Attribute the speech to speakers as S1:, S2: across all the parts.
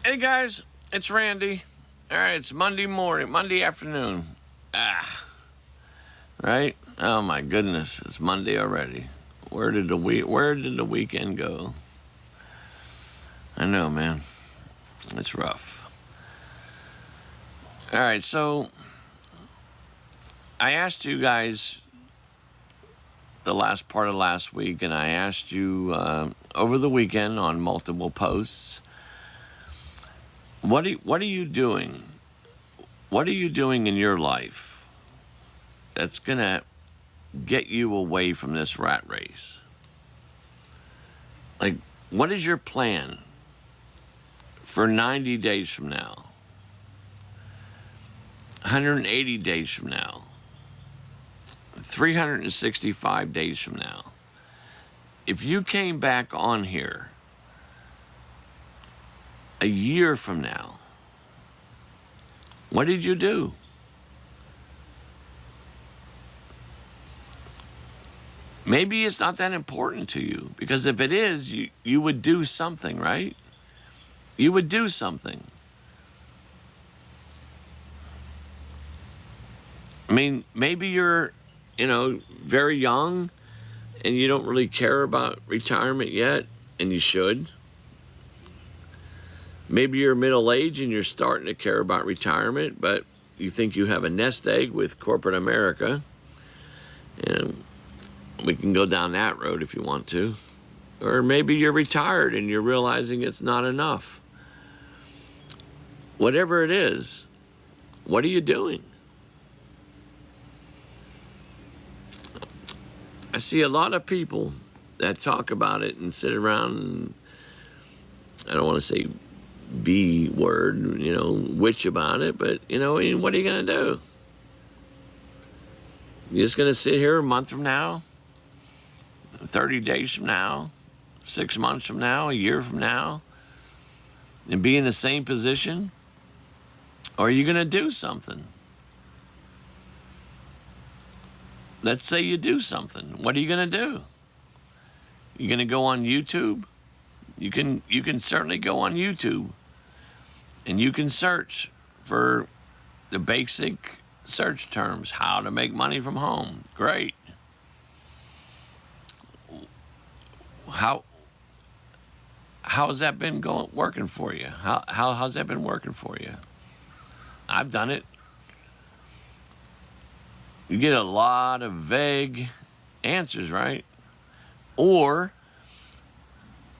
S1: Hey guys, it's Randy. All right, it's Monday morning, Monday afternoon. Right? Oh my goodness, it's Monday already. Where did the weekend go? I know, man. It's rough. All right, so I asked you guys the last part of last week, and I asked you over the weekend on multiple posts. What are you doing? What are you doing in your life that's going to get you away from this rat race? Like, what is your plan for 90 days from now? 180 days from now? 365 days from now? If you came back on here a year from now, what did you do? Maybe it's not that important to you, because if it is, you would do something, right? You would do something. I mean, maybe you're, very young and you don't really care about retirement yet, and you should. Maybe you're middle-aged and you're starting to care about retirement, but you think you have a nest egg with corporate America. And we can go down that road if you want to. Or maybe you're retired and you're realizing it's not enough. Whatever it is, what are you doing? I see a lot of people that talk about it and sit around and, I don't want to say B word, witch about it, but, what are you going to do? You're just going to sit here a month from now, 30 days from now, 6 months from now, a year from now, and be in the same position? Or are you going to do something? Let's say you do something. What are you going to do? You're going to go on YouTube? You can certainly go on YouTube and you can search for the basic search terms. How to make money from home. Great. How has that been working for you? How's that been working for you? I've done it. You get a lot of vague answers, right? Or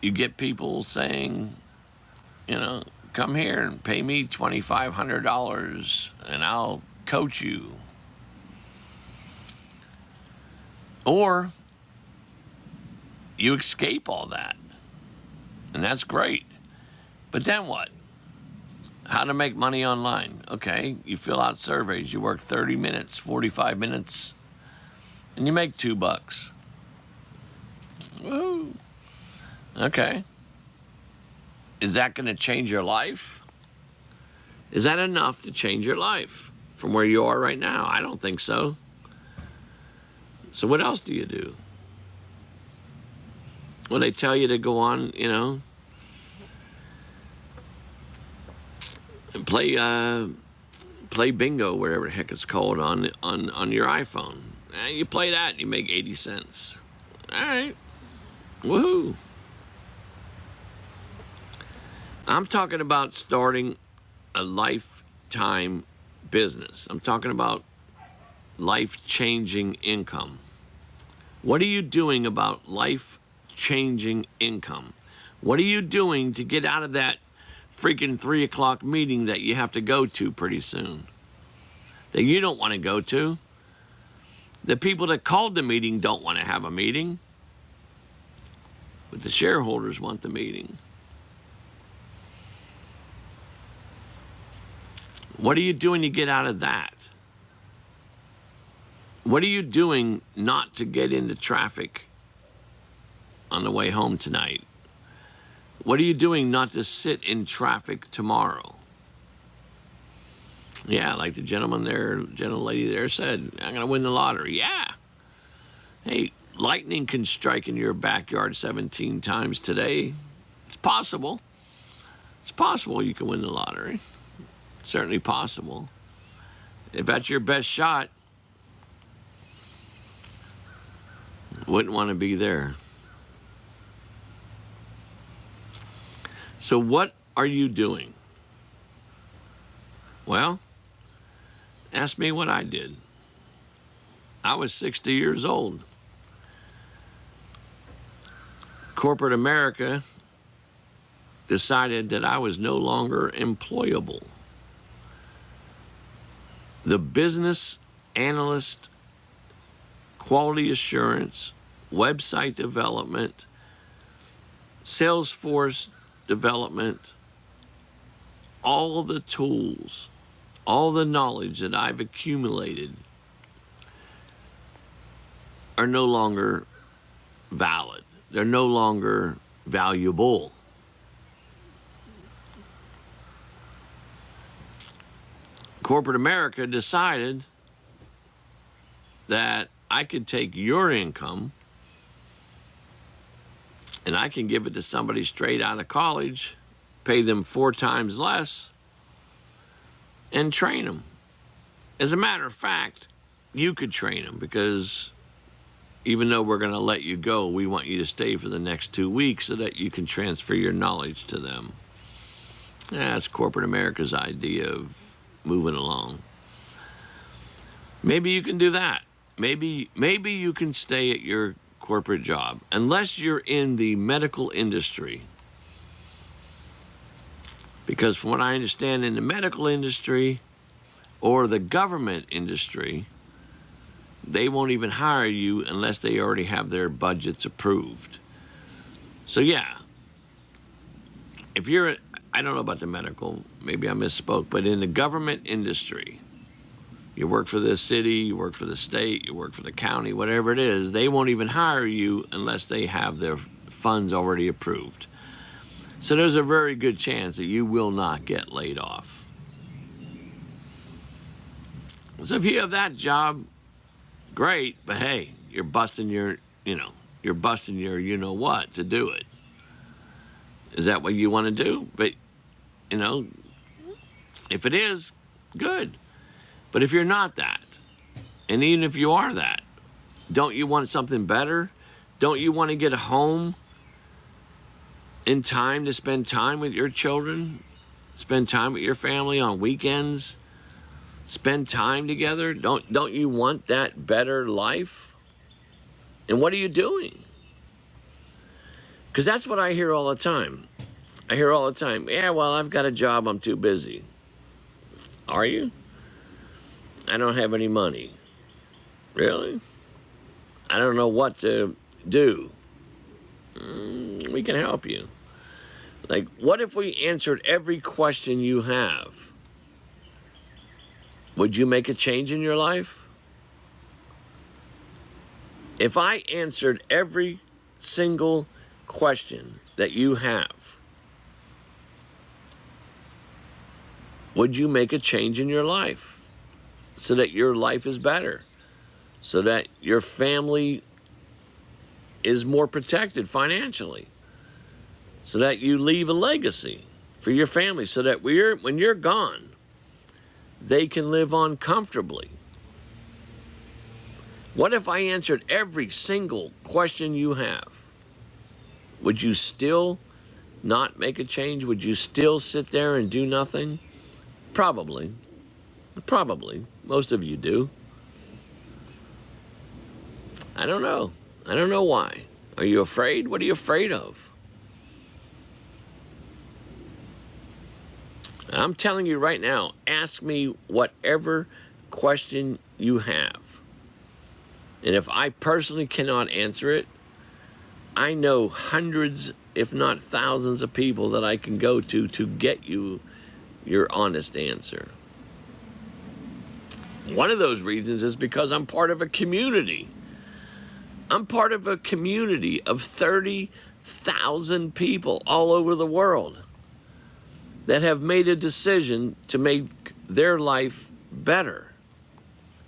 S1: you get people saying, come here and pay me $2,500 and I'll coach you. Or you escape all that. And that's great. But then what? How to make money online. Okay, you fill out surveys. You work 30 minutes, 45 minutes, and you make $2. Woo! Okay. Is that going to change your life? Is that enough to change your life from where you are right now? I don't think so. So what else do you do? Well, they tell you to go on, and play bingo, whatever the heck it's called, on your iPhone. You play that and you make 80 cents. All right. Woohoo. I'm talking about starting a lifetime business. I'm talking about life-changing income. What are you doing about life-changing income? What are you doing to get out of that freaking 3 o'clock meeting that you have to go to pretty soon, that you don't want to go to? The people that called the meeting don't want to have a meeting, but the shareholders want the meeting. What are you doing to get out of that? What are you doing not to get into traffic on the way home tonight? What are you doing not to sit in traffic tomorrow? Yeah, like the gentle lady there said, I'm going to win the lottery. Yeah. Hey, lightning can strike in your backyard 17 times today. It's possible. It's possible you can win the lottery. It's certainly possible. If that's your best shot, wouldn't want to be there. So what are you doing? Well, ask me what I did. I was 60 years old. Corporate America decided that I was no longer employable. The business analyst, quality assurance, website development, Salesforce development, all the tools, all the knowledge that I've accumulated are no longer valid. They're no longer valuable. Corporate America decided that I could take your income and I can give it to somebody straight out of college, pay them 4 times less, and train them. As a matter of fact, you could train them, because even though we're going to let you go, we want you to stay for the next 2 weeks so that you can transfer your knowledge to them. That's corporate America's idea of moving along. Maybe you can do that. Maybe you can stay at your corporate job, unless you're in the medical industry. Because from what I understand, in the medical industry or the government industry, they won't even hire you unless they already have their budgets approved. So yeah, if you're, I don't know about the medical, maybe I misspoke, but in the government industry, you work for the city, you work for the state, you work for the county, whatever it is, they won't even hire you unless they have their funds already approved. So there's a very good chance that you will not get laid off. So if you have that job, great, but hey, you're busting your, you know what to do it. Is that what you want to do? But, if it is, good. But if you're not that, and even if you are that, don't you want something better? Don't you want to get a home in time to spend time with your children? Spend time with your family on weekends? Spend time together? Don't you want that better life? And what are you doing? Because that's what I hear all the time. Yeah, well, I've got a job, I'm too busy. Are you? I don't have any money. Really? I don't know what to do. We can help you. Like, what if we answered every question you have? Would you make a change in your life? If I answered every single question that you have, would you make a change in your life so that your life is better, so that your family is more protected financially, so that you leave a legacy for your family, so that when you're gone, they can live on comfortably? What if I answered every single question you have? Would you still not make a change? Would you still sit there and do nothing? Probably. Most of you do. I don't know. I don't know why. Are you afraid? What are you afraid of? I'm telling you right now, ask me whatever question you have. And if I personally cannot answer it, I know hundreds, if not thousands of people that I can go to get you your honest answer. One of those reasons is because I'm part of a community. I'm part of a community of 30,000 people all over the world that have made a decision to make their life better,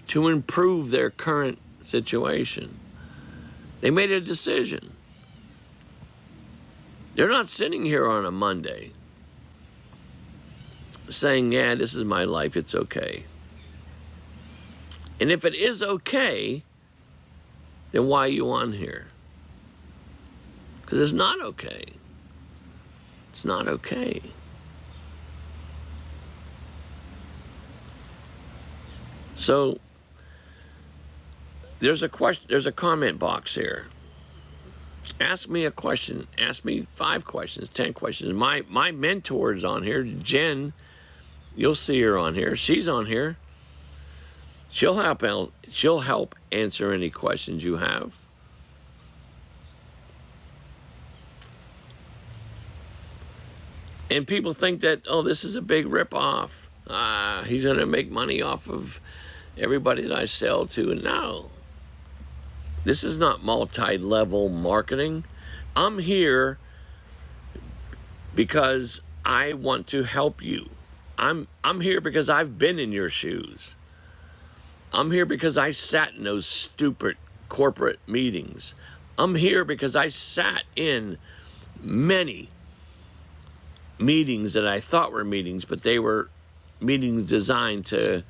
S1: to improve their current situation. They made a decision. They're not sitting here on a Monday. saying, yeah, this is my life, it's okay. And if it is okay, then why are you on here? Because it's not okay. It's not okay. So there's a question, there's a comment box here. Ask me a question. Ask me 5 questions, 10 questions. My mentor is on here, Jen. You'll see her on here. She's on here. She'll help answer any questions you have. And people think that, oh, this is a big ripoff. He's going to make money off of everybody that I sell to. No. This is not multi-level marketing. I'm here because I want to help you. I'm here because I've been in your shoes. I'm here because I sat in those stupid corporate meetings. I'm here because I sat in many meetings that I thought were meetings, but they were meetings designed to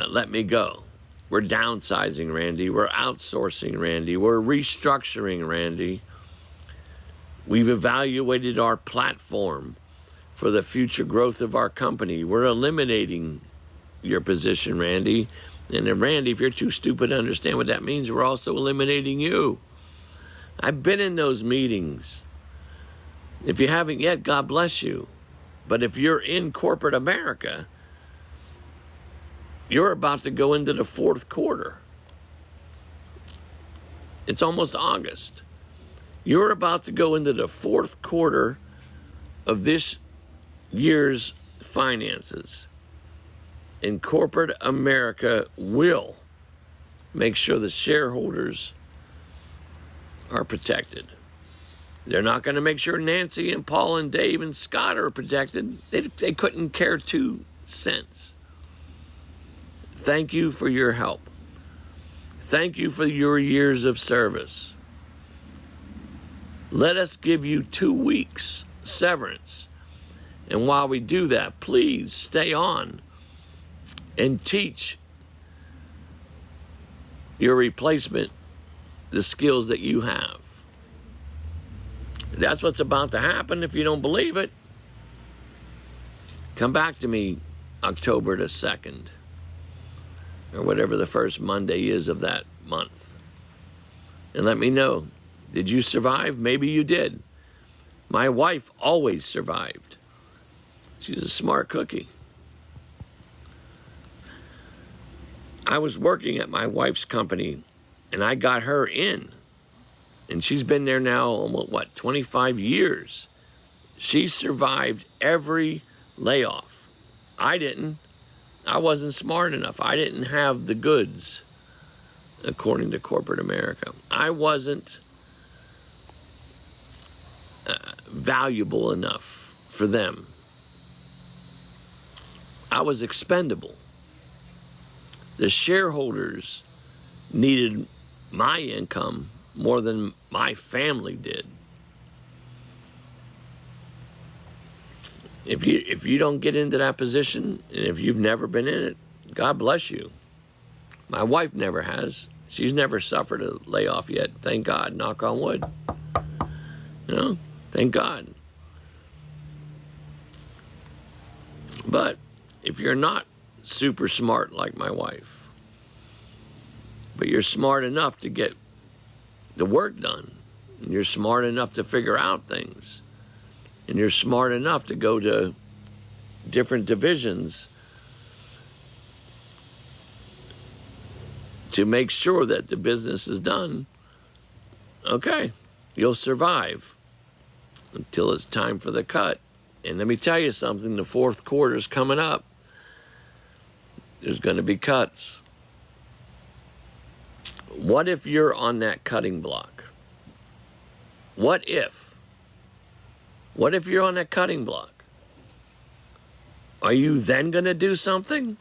S1: let me go. We're downsizing, Randy. We're outsourcing, Randy. We're restructuring, Randy. We've evaluated our platform for the future growth of our company. We're eliminating your position, Randy. And then, Randy, if you're too stupid to understand what that means, we're also eliminating you. I've been in those meetings. If you haven't yet, God bless you. But if you're in corporate America, you're about to go into the 4th quarter. It's almost August. You're about to go into the 4th quarter of this year's finances. And corporate America will make sure the shareholders are protected. They're not going to make sure Nancy and Paul and Dave and Scott are protected. They couldn't care 2 cents. Thank you for your help. Thank you for your years of service. Let us give you 2 weeks severance. And while we do that, please stay on and teach your replacement the skills that you have. That's what's about to happen. If you don't believe it, come back to me October the 2nd, or whatever the first Monday is of that month, and let me know, did you survive? Maybe you did. My wife always survived. She's a smart cookie. I was working at my wife's company, and I got her in. And she's been there now almost, 25 years. She survived every layoff. I didn't. I wasn't smart enough. I didn't have the goods, according to corporate America. I wasn't valuable enough for them. I was expendable. The shareholders needed my income more than my family did. If you don't get into that position, and if you've never been in it, God bless you. My wife never has. She's never suffered a layoff yet. Thank God. Knock on wood. You know, thank God. But if you're not super smart like my wife, but you're smart enough to get the work done, and you're smart enough to figure out things, and you're smart enough to go to different divisions to make sure that the business is done, okay, you'll survive until it's time for the cut. And let me tell you something, the 4th quarter's coming up. There's going to be cuts. What if you're on that cutting block? What if? What if you're on that cutting block? Are you then going to do something?